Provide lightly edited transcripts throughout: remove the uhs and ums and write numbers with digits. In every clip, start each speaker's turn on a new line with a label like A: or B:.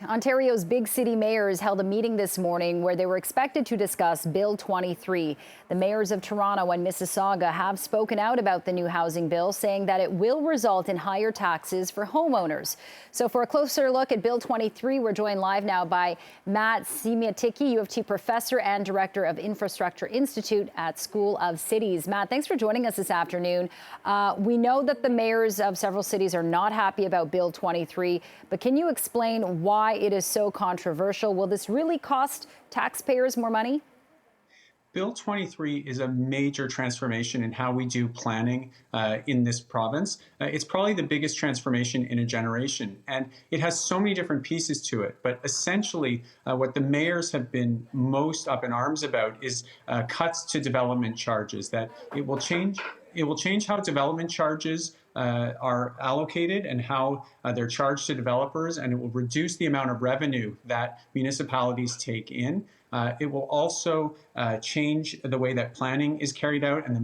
A: Ontario's big city mayors held a meeting this morning where they were expected to discuss Bill 23. The mayors of Toronto and Mississauga have spoken out about the new housing bill, saying that it will result in higher taxes for homeowners. So for a closer look at Bill 23, we're joined live now by Matti Siemiatycki, U of T professor and director of Infrastructure Institute at School of Cities. Matt, thanks for joining us this afternoon. We know that the mayors of several cities are not happy about Bill 23, but can you explain why it is so controversial? Will this really cost taxpayers more money?
B: Bill 23 is a major transformation in how we do planning in this province. It's probably the biggest transformation in a generation, and it has so many different pieces to it. But essentially, what the mayors have been most up in arms about is cuts to development charges, that it will change. It will change how development charges are allocated and how they're charged to developers, and it will reduce the amount of revenue that municipalities take in. It will also change the way that planning is carried out, and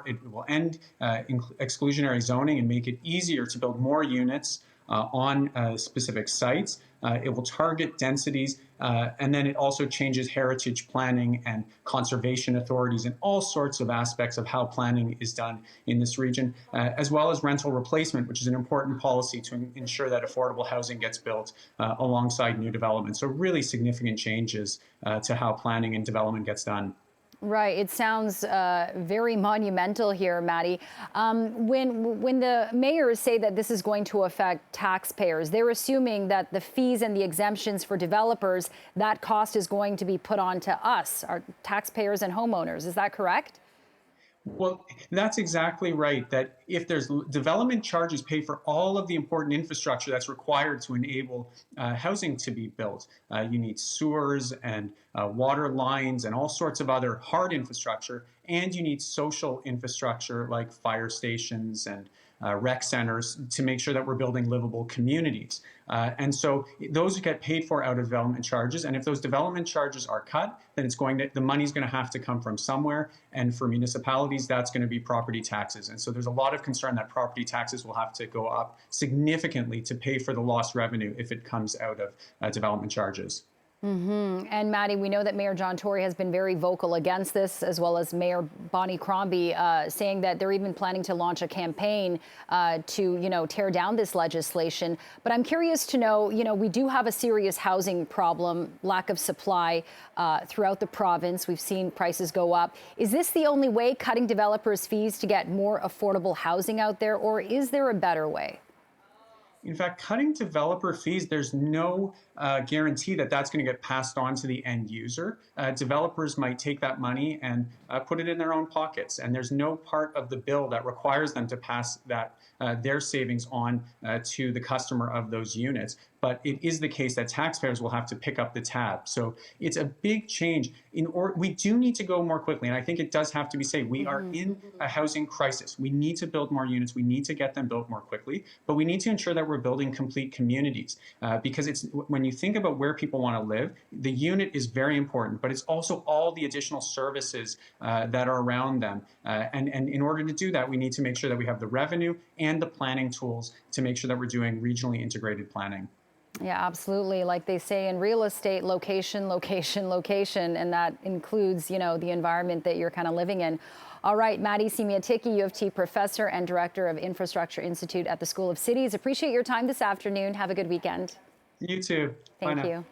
B: it will end exclusionary zoning and make it easier to build more units on specific sites. It will target densities, and then it also changes heritage planning and conservation authorities and all sorts of aspects of how planning is done in this region, as well as rental replacement, which is an important policy to ensure that affordable housing gets built alongside new development. So really significant changes to how planning and development gets done.
A: Right. It sounds very monumental here, Matti. When the mayors say that this is going to affect taxpayers, they're assuming that the fees and the exemptions for developers, that cost is going to be put on to us, our taxpayers and homeowners. Is that correct?
B: Well, that's exactly right. That if there's development charges pay for all of the important infrastructure that's required to enable housing to be built. You need sewers and water lines and all sorts of other hard infrastructure, and you need social infrastructure like fire stations and rec centers to make sure that we're building livable communities. And so those get paid for out of development charges. And if those development charges are cut, then the money's going to have to come from somewhere. And for municipalities, that's going to be property taxes. And so there's a lot of concern that property taxes will have to go up significantly to pay for the lost revenue if it comes out of development charges.
A: And Matti, we know that Mayor John Tory has been very vocal against this, as well as Mayor Bonnie Crombie, saying that they're even planning to launch a campaign to, tear down this legislation. But I'm curious to know, we do have a serious housing problem, lack of supply throughout the province. We've seen prices go up. Is this the only way, cutting developers' fees to get more affordable housing out there, or is there a better way?
B: In fact, cutting developer fees, there's no guarantee that that's going to get passed on to the end user. Developers might take that money and put it in their own pockets, and there's no part of the bill that requires them to pass their savings on to the customer of those units. But it is the case that taxpayers will have to pick up the tab. So it's a big change. We do need to go more quickly, and I think it does have to be said. We are in a housing crisis. We need to build more units. We need to get them built more quickly, but we need to ensure that we're building complete communities because when you think about where people want to live, the unit is very important, but it's also all the additional services that are around them. And in order to do that, we need to make sure that we have the revenue and the planning tools to make sure that we're doing regionally integrated planning.
A: Yeah, absolutely. Like they say in real estate, location, location, location, and that includes, the environment that you're kind of living in. All right, Matti Siemiatycki, U of T professor and director of Infrastructure Institute at the School of Cities. Appreciate your time this afternoon. Have a good weekend.
B: You too.
A: Thank you.